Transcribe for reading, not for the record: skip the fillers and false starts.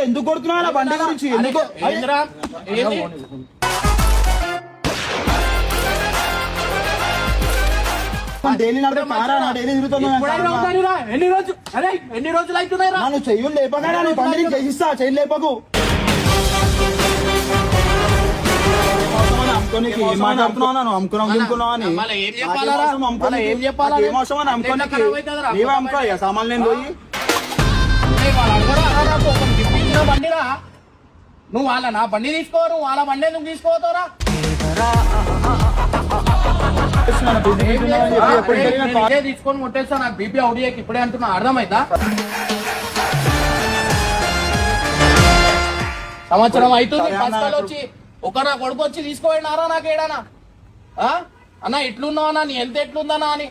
ఎందుకు కొడుతున్నా బండి గురించి డైలీ డైలీ ఎన్ని రోజులు అవుతున్నాయి నువ్వు చెయ్యి లేపగా బండి చేసిస్తా చెయ్యి లేపకు మాట్లాడుతున్నావు అమ్ముకున్నావు అని ఏం చెప్పాలి అమ్ముకో సామాన్లు నేను పోయి బండిరా నువ్వు వాళ్ళ నా బండి తీసుకో నువ్వు వాళ్ళ బండి నువ్వు తీసుకోతారా తీసుకొని కొట్టేస్తా నాకు బీపీ అవుడియాకి ఇప్పుడే అంటున్నా అర్థమైందా సంవత్సరం అవుతుంది వచ్చి ఒక నా కొడుకు వచ్చి తీసుకోపోయినారా నాకు ఏడానా అన్న ఎట్లున్నావా నీ హెల్త్ ఎట్లుందనా అని